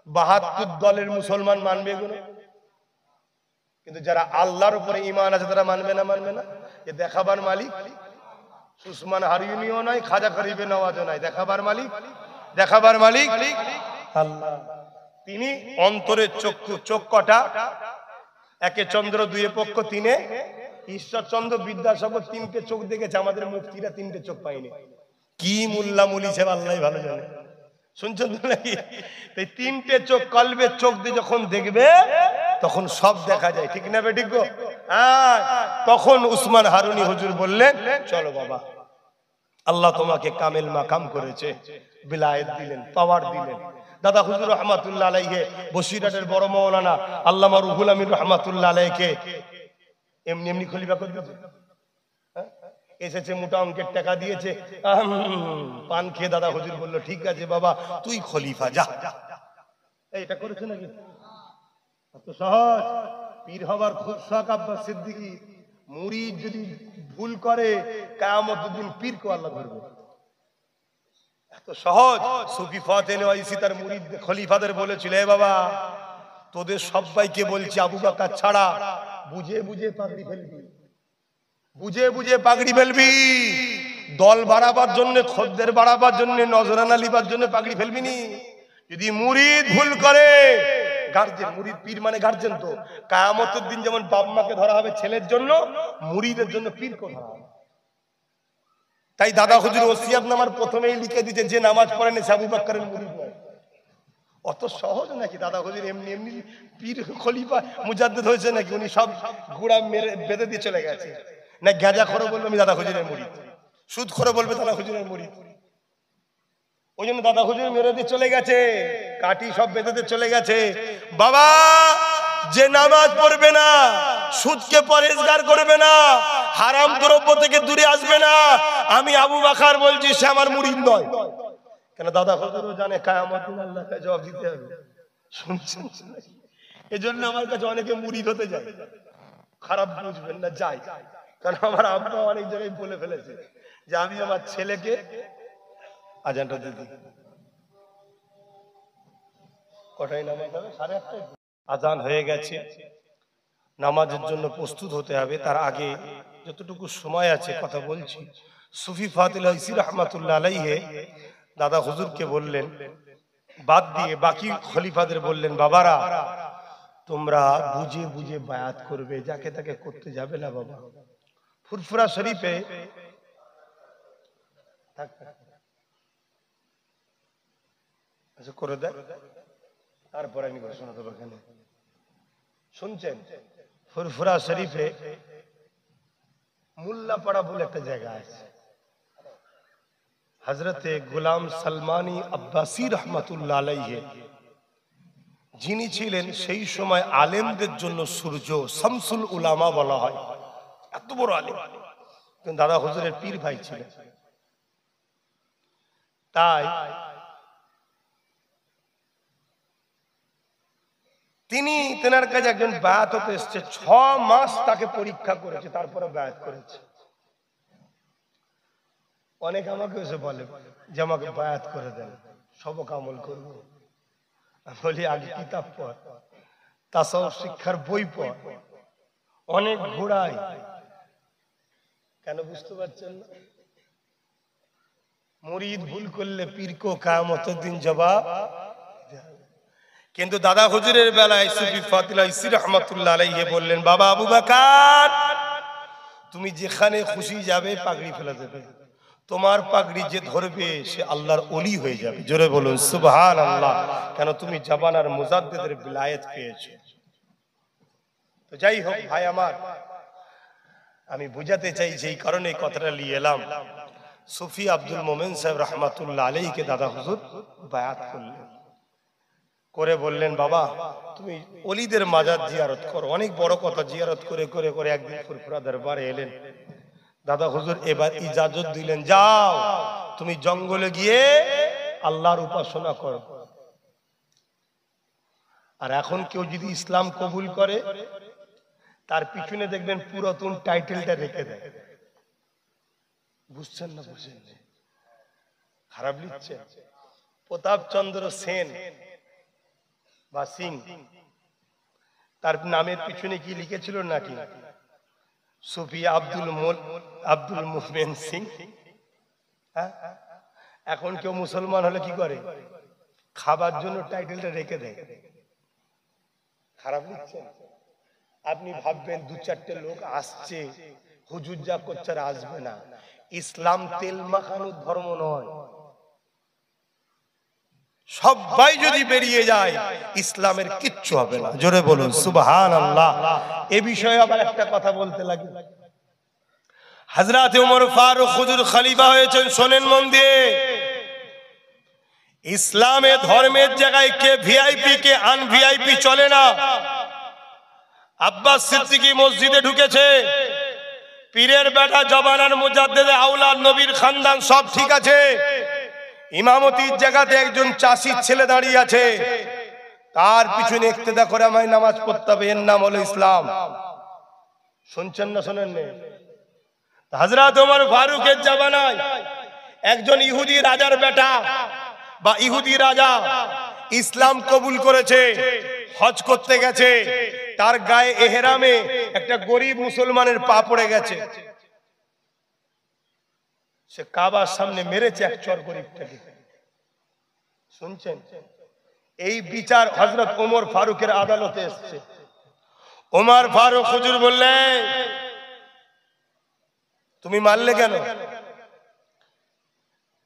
72 দলের মুসলমান মানবে এগুলো, কিন্তু যারা আল্লাহর উপরে ঈমান আছে তারা মানবে না? মানবে না? এ দেখাবার মালিক উসমান হারুনিও নয়, খাজা গরিবে নওয়াজও নয়, দেখাবার মালিক, দেখাবার মালিক আল্লাহ। তিনি অন্তরের চক্ষু, চোখ কটা? একে চন্দ্র, দুয়ে পক্ষ, তিনে ঈশ্বরচন্দ্র, বিদ্যাসাগর 3টে চোখ দেখেছে, আমাদের মুফতিরা 3টে চোখ পাইনি। কি মুল্লা মুলি সে আল্লাহ ভালো জানে। শুনছেন তো নাকি? এই 3টে চোখ, কলবের চোখ দিয়ে যখন দেখবে তখন সব দেখা যায়, ঠিক না বেঠিক গো? হ্যাঁ। তখন উসমান হারুনি হুজুর বললেন, চলো বাবা আল্লাহ তোমাকে কামেল মাকাম করেছে, বিলায়েত দিলেন, পাওয়ার দিলেন। দাদা হুজুর রহমাতুল্লাহ আলাইহি বসিরহাটের বড় মাওলানা আল্লামা রুহুল আমিন রহমাতুল্লাহ আলাইহি এমনি এমনি খলিফা করে দিয়েছে। এসেছে, মোটা অঙ্কের টাকা দিয়েছে, পান খেয়ে দাদা হুজুর বলল, ঠিক আছে বাবা তুই খলিফা যা। এইটা করেছে নাকি? এত সহজ। পীর হবার খুব শখ আব্বাস সিদ্দিকী। মুরিদ যদি ভুল করে কিয়ামতের দিন পীরকে আল্লাহ ধরবে। এত সহজ। সুফি ফাতেনে ওয়াইসি তার মুরিদ খলিফাদের বলেছিল, এ বাবা তোদের সবাইকে বলছি আবু বকর ছাড়া বুঝে বুঝে পাগড়ি ফেলবি, বুঝে বুঝে পাগড়ি ফেলবি। দল বাড়াবার জন্য, খদ্দের বাড়াবার জন্য, নজরানা লিবার জন্য পাগড়ি ফেলবি নি। যদি মুরিদ ভুল করে, গার্জেন, মুরিদ পীর মানে গার্জেন, তো কিয়ামতের দিন যেমন বাপ মাকে ধরা হবে ছেলের জন্য, মুরিদের জন্য পীরকে ধরা হবে। তাই দাদা হুজুর ওসিয়াতনামার প্রথমেই লিখে দিয়েছে, যে নামাজ পড়েনি সে আবু বকরের মুরিদ নয়। অত সহজ নাকি? দাদা হুজুর এমনি এমনি পীর খলিফা মুজাদ্দিদ হয়েছে নাকি? উনি সব ঘোড়া মেরে বেঁধে দিয়ে চলে গেছে না? গাঁজা খোর বলবে আমি দাদা হুজুরের মুরিদ, সুদ খোর বলবে দাদা হুজুরের মুরিদ। ওই জন্য দাদা হুজুর মেরে দিয়ে চলে গেছে, কাটি সব বেঁধে দিয়ে চলে গেছে। বাবা যে নামাজ পড়বে না, সুদকে পরেজগার করবে না, হারাম দ্রব্য থেকে দূরে আসবে না। আমি আবু বকর বলছি সে আমার মুরিদ নয়। কেন দাদা হুজুরও জানে কিয়ামত দিন আল্লাহকে জবাব দিতে হবে। শুনছেন? এজন্য আমার কাছে অনেকে মুরিদ হতে যায়, খারাপ বুঝবেন না, যাই। কারণ আমার আব্বা অনেক জায়গায় বলে ফেলেছে যে আমি আমার ছেলেকে আজানটা দিদি কটাই নামাজ হবে, 8:30 আজান হয়ে গেছে, নামাজের জন্য প্রস্তুত হতে হবে। তার আগে যতটুকু সময় আছে কথা বলছি। সুফি ফাতিল ইসি রহমাতুল্লাহ আলাইহি দাদা হুজুরকে বললেন, বাদ দিয়ে বাকি খলিফাদের বললেন, বাবারা তোমরা বুঝে বুঝে বায়াত করবে, যাকে তাকে করতে যাবে না বাবা। ফুরফুরা শরীফে আচ্ছা করে দেয়, তারপরে আমি ঘোষণা দেবো। এখানে শুনছেন, ফুরফুরা শরীফে মুল্লাপাড়া বলে একটা জায়গা আছে। হযরতে গোলাম সালমানি আব্বাসী রহমাতুল্লাহ আলাইহি যিনি ছিলেন সেই সময় আলেমদের জন্য সূর্য, শামসুল উলামা বলা হয়, এত বড় আলেম। কিন্তু দাদা হুজুরের পীর ভাই ছিলেন। তাই তিনি তেনার কাছে একজন বায়াত হতে এসছে, 6 মাস তাকে পরীক্ষা করেছে, তারপরে বায়াত করেছে। অনেক আমাকে এসে বলে যে আমাকে বায়াত করে দেন, সবক আমল করব। আমি বলি আগে কিতাব পড়, তাসাউফ শিক্ষার বই পড়, অনেক ঘোড়াই। কেন বুঝতে পারছেন না? মুরিদ ভুল করলে পীরকো কিয়ামতের দিন জবাব। কিন্তু দাদা হুজুরের বেলায় সুফি ফাতিলা ইসি রহমাতুল্লাহ আলাইহি বললেন, বাবা আবু বকর তুমি যেখানে খুশি যাবে পাগড়ি ফেলে দেবে, তোমার পাগড়ি যে ধরবে সে আল্লাহর ওলি হয়ে যাবে। জোরে বলুন সুবহানাল্লাহ। কেন তুমি জামানার মুজাদ্দিদের বিলায়েত পেয়েছো। তো যাই হোক ভাই আমার, আমি বুঝাতে চাই যেই কারণে এই কথাটা নিয়ে এলাম। সুফি আব্দুল মোমেন সাহেব রহমাতুল্লাহ আলাইহিকে দাদা হুজুর বায়াত করলেন, করে বললেন, বাবা তুমি ওলিদের মাজার জিয়ারত করো। অনেক বড় কথা, জিয়ারত করে করে করে একদিন ফুরফুরা দরবারে এলেন। দাদা হুজুর এবার ইজাজত দিলেন, যাও তুমি জঙ্গলে গিয়ে আল্লাহর উপাসনা করো। আর এখন কেউ যদি ইসলাম কবুল করে তার পিছনে দেখবেন পুরাতন টাইটেলটা রেখে দেয়। বুঝছেন না? বুঝছেন? খারাপ লিখছে। প্রতাপ চন্দ্র সেন বা সিং, তার নামের পিছনে কি লিখেছিল নাকি সুফি আব্দুল মুহমেন সিং। এখন কেউ মুসলমান হলে কি করে, খাবার জন্য টাইটেলটা রেখে দেয়। খারাপ লিখছেন। আপনি ভাববেন 2-4টে লোক আসছে, হুজুর যা করছে আর আসবে না। ইসলাম তেল মাখানো ধর্ম নয়। সবাই যদি বেরিয়ে যায় ইসলামের কিচ্ছু হবে না। জোরে বলুন সুবহানাল্লাহ। এ বিষয়ে আবার একটা কথা বলতে লাগি। হযরত ওমর ফারুক হুজুর খলিফা হয়েছেন, শোনেন মন দিয়ে। ইসলামে ধর্মের জায়গায় কে ভিআইপি কে আনভিআইপি চলে না। আব্বাস সিদ্দিকী মসজিদে ঢুকেছে, পীরের বেটা জবানার মুজাদ্দিদে আওলাদ নবীর খানদান সব ঠিক আছে। ইমামতির জায়গাতে একজন চাষির ছেলে দাঁড়িয়ে আছে, তার পিছনে ইক্তেদা করে আমায় নামাজ পড়তে হবে, এর নাম হলো ইসলাম। শুনছেন না শোনেন না? হযরত ওমর ফারুকের জামানায় একজন ইহুদি রাজার বেটা বা ইহুদি রাজা ইসলাম কবুল করেছে, হজ করতে গেছে, তার গায়ে এহরামে একটা গরিব মুসলমানের পা পড়ে গেছে। সে কাবার সামনে মেরেছে এক চর গরিবটাকে। শুনছেন? এই বিচার হযরত ওমর ফারুকের আদালতে এসেছে। ওমর ফারুক হুজুর বললেন, তুমি মারলে কেন?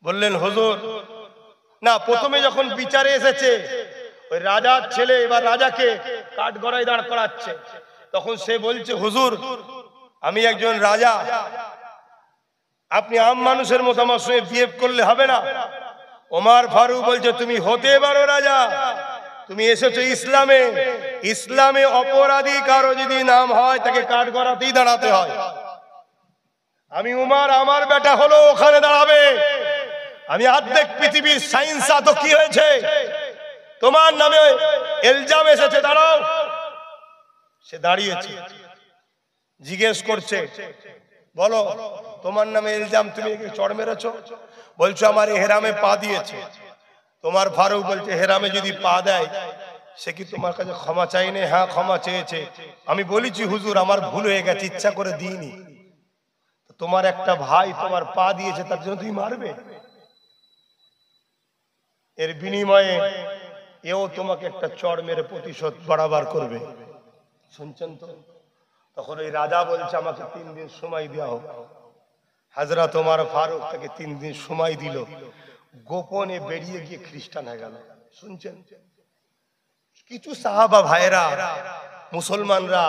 বললেন, হুজুর না, প্রথমে যখন বিচারে এসেছে ওই রাজার ছেলে এবার রাজাকে কাঠগড়ায় দাঁড় করাচ্ছে, তখন সে বলছে, হুজুর আমি একজন রাজা, আপনি আম মানুষের মতো আমার সঙ্গে বিহেভ করলে হবে না। ওমর ফারুক বলছে, তুমি হতে পারো রাজা, তুমি এসেছো ইসলামে, ইসলামে অপরাধী কারো যদি নাম হয় তাকে কাঠ গড়াতেই দাঁড়াতে হয়। আমি উমার, আমার বেটা হলো ওখানে দাঁড়াবে। আমি অর্ধেক পৃথিবীর সায়েন্স তো কি হয়েছে, তোমার নামে ইলজাম এসেছে, দাঁড়াও। সে দাঁড়িয়েছে, জিজ্ঞেস করছে, বলো তোমার নামে ইলজাম, তুমি চড় মেরেছো? বলছো আমার হেরামে পা দিয়েছে। তোমার ফারুক বলছে হেরামে যদি পা দেয় সে কি তোমার কাছে ক্ষমা চাইনি? হ্যাঁ ক্ষমা চেয়েছে। আমি বলেছি হুজুর আমার ভুল হয়ে গেছে, ইচ্ছা করে দিইনি। তোমার একটা ভাই তোমার পা দিয়েছে, তার জন্য তুমি মারবে? এর বিনিময়ে এও তোমাকে একটা চড় মেরে প্রতিশোধ বরাবর করবে। শুনছেন তো? তখন ওই রাজা বলছে আমাকে 3 দিন সময় দেওয়া হোক। হযরত ওমর ফারুক তাকে 3 দিন সময় দিল, গোপনে বেরিয়ে গিয়ে খ্রিস্টান হয়ে গেল। শুনছেন? কিছু সাহাবা ভাইরা মুসলমানরা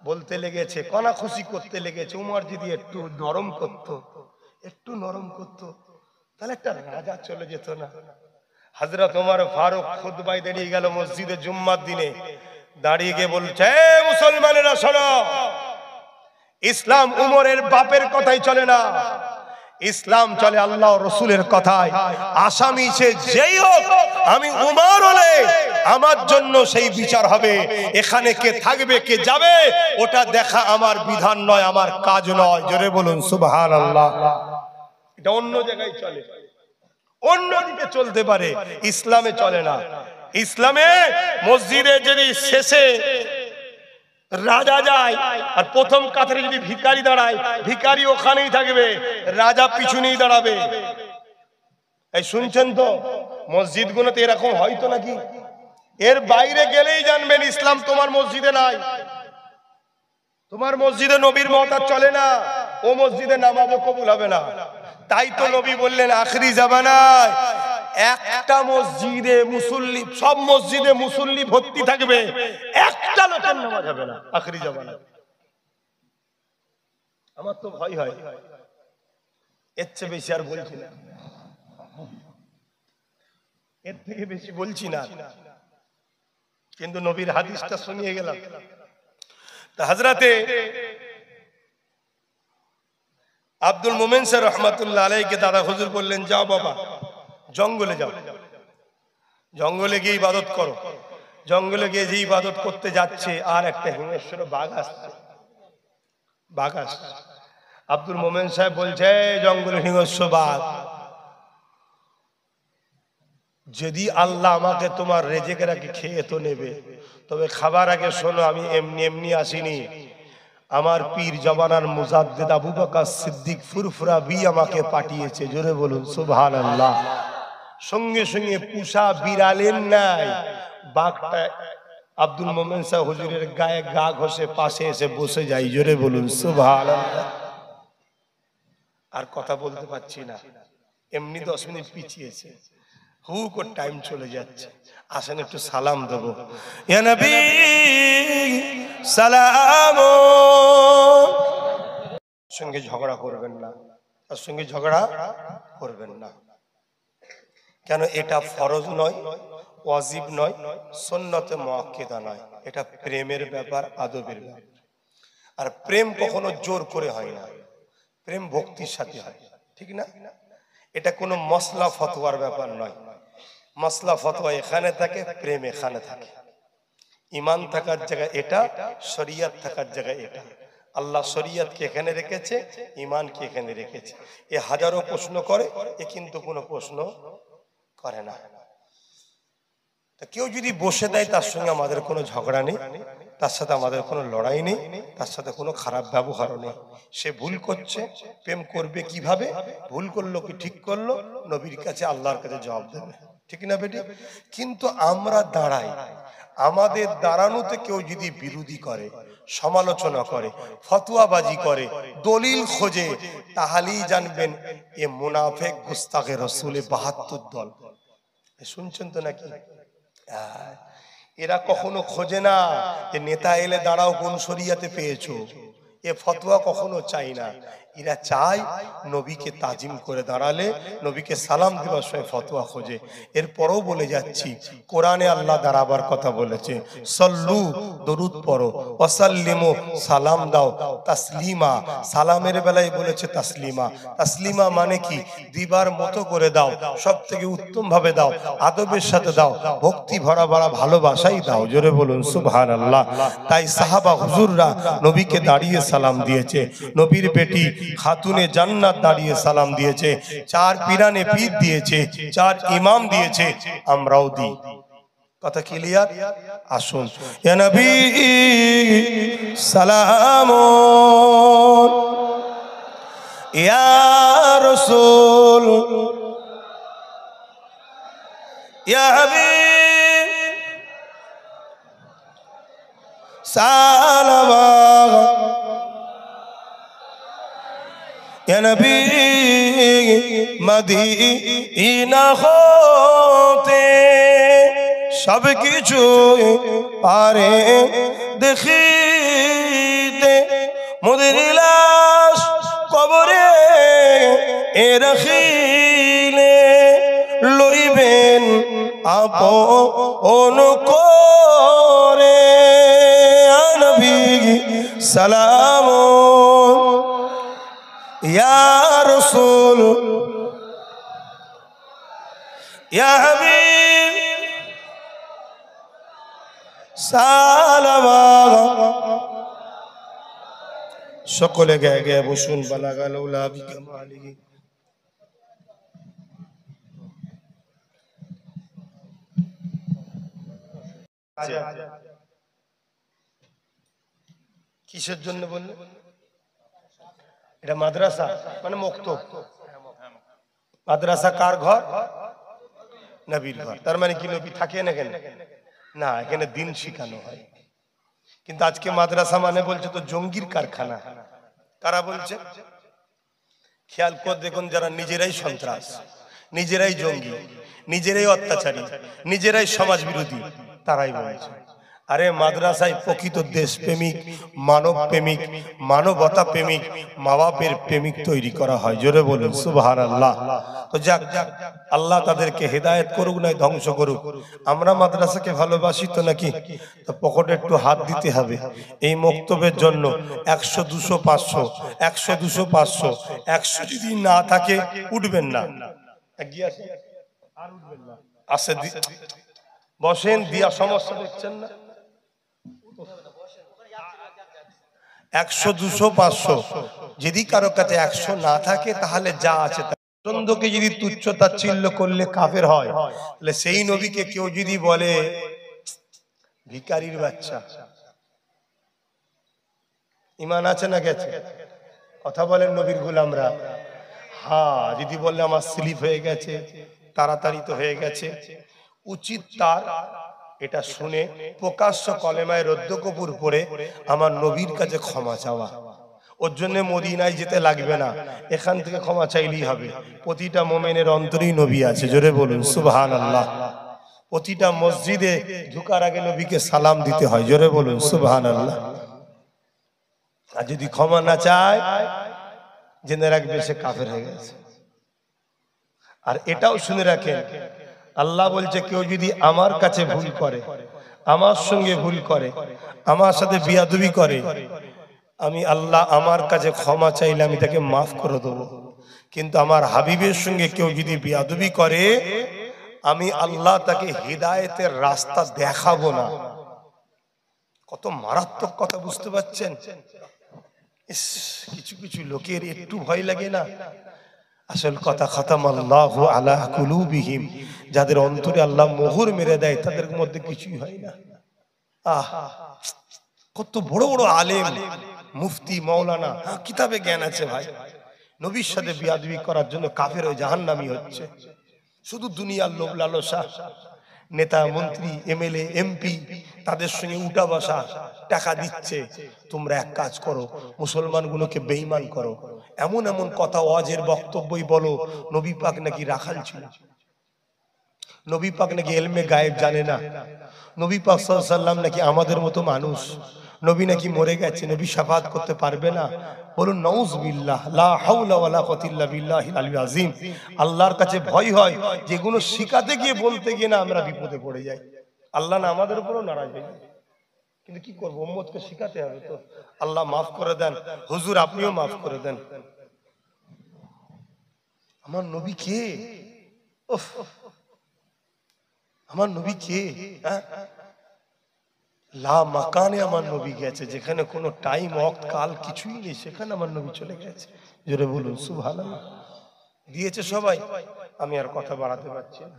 বলতে লেগেছে, কনাখুশি করতে লেগেছে, উমর যদি একটু নরম করতো, একটু নরম করতো তাহলে একটা রাজা চলে যেত না। হযরত ওমর ফারুক খুতবায় দাঁড়িয়ে গেল মসজিদে জুম্মার দিনে, দাঁড়িয়ে গিয়ে বলছে, মুসলমানেরা শোনো, ইসলাম উমরের বাপের কথাই চলে না, ইসলাম চলে আল্লাহ রসুলের কথায়। আসামি সে যেই হোক, আমি উমর হলে আমার জন্য সেই বিচার হবে। এখানে কে থাকবে কে যাবে ওটা দেখা আমার বিধান নয়, আমার কাজ নয়। জোরে বলুন সুবহানাল্লাহ। এটা অন্য জায়গায় চলে, অন্যদিকে চলতে পারে, ইসলামে চলে না। ইসলামে মসজিদে যদি শেষে রাজা যায় আর প্রথম কাতারে যদি ভিখারি দাঁড়ায়, ভিখারি ওখানেই থাকবে, রাজা পিছনেই দাঁড়াবে। এই শুনছেন তো? মসজিদ গুলোতে এরকম হয়তো নাকি? এর বাইরে গেলেই জানবেন ইসলাম তোমার মসজিদে নাই। তোমার মসজিদে নবীর মহতাজ চলে না, ও মসজিদে নামাজও কবুল হবে না। তাই তো নবী বললেন আখরি জামানায় একটা মসজিদে মুসল্লি, সব মসজিদে মুসল্লি ভর্তি থাকবে, একটা লোকের নামাজ হবে না আখরি জামানায়। আমার তো ভয় হয়, এর চেয়ে বেশি আর বলছি না, এর থেকে বেশি বলছি না, কিন্তু নবীর হাদিসটা শুনিয়ে গেলাম। তা হযরতে আব্দুল মোমেন স্যার রহমাতুল্লাহ আলাইহিকে দাদা হুজুর বললেন, যাও বাবা জঙ্গলে যাও, জঙ্গলে গিয়ে ইবাদত করো। জঙ্গলে গিয়ে যে ইবাদত করতে যাচ্ছে আর একটা হিংস্র বাঘ আসছে, বাঘ আসছে। আব্দুল মোমেন সাহেব বলছে, জঙ্গলে হিংস্র বাঘ, যদি আল্লাহ আমাকে তোমার রেজেকে রাখি খেয়ে তো নেবে, তবে খাবার আগে শোনো, আমি এমনি এমনি আসিনি। আমার পীর জমানার মুজাদ্দিদ আবু বকর সিদ্দিক ফুরফুরা বি আমাকে পাঠিয়েছে। জোরে বলুন সুবহানাল্লাহ। সঙ্গে সঙ্গে পুষা বিড়ালের নাই বাঘটা আব্দুল মোমেন সাহেব হুজুরের গায়ে গা ঘষে পাশে এসে বসে যায়। জোরে বলুন সুবহানাল্লাহ। আর কথা বলতে পারছি না, এমনি 10 মিনিট পিছিয়েছে, হুক ওর টাইম চলে যাচ্ছে। আসেন একটু সালাম দেবো। ইয়া নবী সালাম। সঙ্গে ঝগড়া করবেন না, তার সঙ্গে ঝগড়া করবেন না। কেন? এটা ফরজ নয়, ওয়াজিব নয়, সুন্নতে মুআক্কাদা নয়, এটা প্রেমের ব্যাপার, আদবের ব্যাপার। আর প্রেম কখনো জোর করে হয় না, প্রেম ভক্তির সাথে হয়, ঠিক না? এটা কোনো মসলা ফতোয়ার ব্যাপার নয়। মসলা ফতোয়া এখানে থাকে, প্রেম এখানে থাকে। ঈমান থাকার জায়গায় এটা, শরীয়ত থাকার জায়গায় এটা। আল্লাহ শরীয়তকে এখানে রেখেছে, ঈমানকে এখানে রেখেছে। এ হাজারো প্রশ্ন করে, এ কিন্তু কোনো প্রশ্ন করে না। তা কেউ যদি বসে দেয়, তার সঙ্গে আমাদের কোনো ঝগড়া নেই, তার সাথে আমাদের কোনো লড়াই নেই, তার সাথে কোনো খারাপ ব্যবহারও নেই। সে ভুল করছে, প্রেম করবে কিভাবে, ভুল করলো কি ঠিক করলো, নবীর কাছে আল্লাহর কাছে জবাব দেবে, ঠিক না বেটি? কিন্তু আমরা দাঁড়াই, আমাদের দাঁড়ানোতে কেউ যদি বিরোধী করে, সমালোচনা করে, ফতোয়াবাজি করে, দলিল খোঁজে, তাহলেই জানবেন এ মুনাফিক গুস্তাখে রাসূল ৭২ দল। শুনছেন তো নাকি? এরা কখনো খোঁজে না যে নেতা এলে দাঁড়াও কোন শরিয়াতে পেয়েছো, এ ফতোয়া কখনো চাই না। এরা চায় নবীকে তাজিম করে দাঁড়ালে নবীকে সালাম দেওয়ার সময় ফতোয়া খোঁজে। এরপরও বলে যাচ্ছি, কোরআনে আল্লাহ দাঁড়াবার কথা বলেছে, সল্লু দরুদ পড়ো, ওয়াসাল্লিমু সালাম দাও, তাসলিমা সালামের বেলায় বলেছে তাসলিমা। তাসলিমা মানে কি? দিবার মতো করে দাও, সব থেকে উত্তম ভাবে দাও, আদবের সাথে দাও, ভক্তি ভরা ভরা ভালোবাসাই দাও। জোরে বলুন সুবহানাল্লাহ। তাই সাহাবা হুজুররা নবীকে দাঁড়িয়ে সালাম দিয়েছে, নবীর বেটি খাতুনে জান্নাত দাঁড়িয়ে সালাম দিয়েছে, 4 পিরানে পীর দিয়েছে, 4 ইমাম দিয়েছে, আমরাও দিই। কথা ক্লিয়ার? আসুন, ইয়া নবী সালাম, ইয়া রাসূল, ইয়া হাবিব সালাম, ইয়া নবী মদিনা হতে সব কিছু পারে দেখিতে, মোদের লাশ কবরে এ রাখিলে লইবেন আপন করে। নবী সালাম, ইয়া রাসূল, ইয়া হাবিব সালাম। সকলে গায়ে গায়ে বসুন। বালাগাল উলা বিকামালিহি। কিসের জন্য বললেন? এটা মাদ্রাসা মানে মক্তব। মাদ্রাসা কার ঘর? নবীর ঘর। তার মানে কি নবী থাকে না? এখানে না, এখানে দিন শিখানো হয়। কিন্তু আজকে মাদ্রাসা মানে বলছে তো জঙ্গির কারখানা। কারা বলছে? খেয়াল করে দেখুন, যারা নিজেরাই সন্ত্রাস, নিজেরাই জঙ্গি, নিজেরাই অত্যাচারী, নিজেরাই সমাজ বিরোধী, তারাই বলছে। আরে মাদ্রাসায় প্রকৃত দেশপ্রেমিক, মানব প্রেমিক, মানবতা প্রেমিক, মা বাপের প্রেমিক তৈরি করা হয়। জোরে বলুন সুবহানাল্লাহ। তো যাক, আল্লাহ তাদেরকে হেদায়েত করুক, নয় ধ্বংস করুক। আমরা মাদ্রাসাকে ভালোবাসি তো নাকি? তো পকেটে একটু হাত দিতে হবে। এই মক্তবের জন্য 100, 200, 500, 100, 200, 500, 100 যদি না থাকে উঠবেন না। আসে বসেন, দিয়া সমস্যা দেখছেন না? 100, 200, 500 যদি কারো কাছে 100 না থাকে, তাহলে যা আছে আনন্দকে যদি তুচ্ছ তাচ্ছিল্য করলে কাফের হয়, তাহলে সেই নবীকে কেউ যদি বলে ভিখারির বাচ্চা, ঈমান আছে না গেছে? কথা বলেন নবীর গোলামরা। হ্যাঁ, যদি বললে আমার স্লিপ হয়ে গেছে, তাড়াতাড়ি তো হয়ে গেছে, উচিত তার এটা শুনে প্রকাশ্য কলেমায় রদ্দ কপুর পড়ে আমার নবীর কাছে ক্ষমা চাওয়া। ওর জন্য মদিনায় যেতে লাগবে না, এখান থেকে ক্ষমা চাইলেই হবে। প্রতিটা মোমেনের অন্তরেই নবী আছে। জোরে বলুন সুবহানাল্লাহ। প্রতিটা মসজিদে ঢোকার আগে নবীকে সালাম দিতে হয়। জোরে বলুন সুবহানাল্লাহ। আর যদি ক্ষমা না চায়, জেনে রাখবে সে কাফের হয়ে গেছে। আর এটাও শুনে রাখেন, আল্লাহ বলছে কেউ যদি আমার কাছে ভুল করে, আমার সঙ্গে ভুল করে, আমার সাথে বিয়াদবি করে, আমি আল্লাহ আমার কাছে ক্ষমা চাইলে আমি তাকে মাফ করে দেবো। কিন্তু আমার হাবিবের সঙ্গে কেউ যদি বিয়াদবি করে, আমি আল্লাহ তাকে হিদায়েতের রাস্তা দেখাবো না। কত মারাত্মক কথা, বুঝতে পারছেন? কিছু কিছু লোকের একটু ভয় লাগে না? আসল কথা, খাতামাল্লাহু আলা কুলুবিহিম, যাদের অন্তরে আল্লাহ মোহর মেরে দেয় তাদের মধ্যে কিছুই হয় না। কত বড় বড় আলেম, মুফতি, মাওলানা, কিতাবে জ্ঞান আছে ভাই, নবীর সাথে বিয়াদবি করার জন্য কাফের হয়ে জাহান্নামী হচ্ছে। শুধু দুনিয়ার লোভ লালসা, নেতা মন্ত্রী, এমএলএ, এমপি, তাদের সঙ্গে উঠা বসা, টাকা দিচ্ছে। তোমরা এক কাজ করো, মুসলমানগুলোকে বেঈমান করো। এমন এমন কথা, ওয়াজের বক্তব্যই বলো নবী পাক নাকি রাখাল ছিল, নবী পাক নাকি ইলমে গায়েব জানে না, নবী পাক সাল্লাল্লাহু আলাইহি ওয়াসাল্লাম নাকি আমাদের মতো মানুষ, নবী নাকি মরে গেছে, নবী শাফাত করতে পারবে না। বলুন নাউযুবিল্লাহ, লা হাওলা ওয়ালা কুওয়াতা ইল্লা বিল্লাহিল আলিয়্যিল আযীম। আল্লাহর কাছে ভয় হয় যেগুলো শিখাতে গিয়ে বলতে গিয়ে না আমরা বিপদে পড়ে যাই। আল্লাহ না আমাদের উপরও নারাজ হয়ে যায়, কিন্তু কি করবো, উম্মতকে শিখাতে হবে তো। আল্লাহ মাফ করে দেন, হুজুর আপনিও মাফ করে দেন। আমার নবী কে? উফ, আমার নবী কে? হ্যাঁ, লা মাকানে আমার নবী গেছে, যেখানে কোনো টাইম ওয়াক্ত কাল কিছুই নেই, সেখানে আমার নবী চলে গেছে। জোরে বলুন সুবহানাল্লাহ। দিয়েছে সবাই, আমি আর কথা বাড়াতে পারছি না।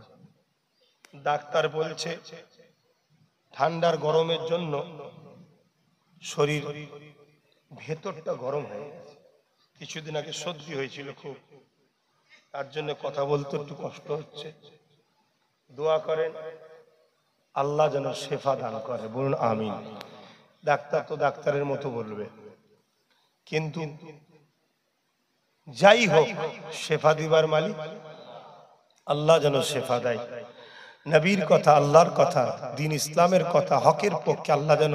ডাক্তার বলছে ঠান্ডার গরমের জন্য শরীর ভেতরটা গরম হয়ে গেছে। কিছুদিন আগে সর্দি হয়েছিল খুব, তার জন্য কথা বলতে একটু কষ্ট হচ্ছে। দোয়া করেন আল্লাহ যেন শেফা দান করে, বলুন আমিন। ডাক্তার তো ডাক্তারের মতো বলবে, কিন্তু যাই হোক শেফা দিবার মালিক আল্লাহ যেন শেফা দেয়। নবীর কথা, আল্লাহর কথা, দ্বীন ইসলামের কথা, হকের পক্ষে আল্লাহ যেন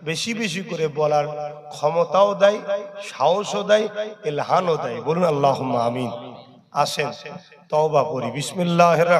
বেশি বেশি করে বলার ক্ষমতাও দেয়, সাহসও দেয়, ইলহানও দেয়, বলুন আল্লাহুম্মা আমিন। আসেন তওবা করি। বিসমিল্লাহির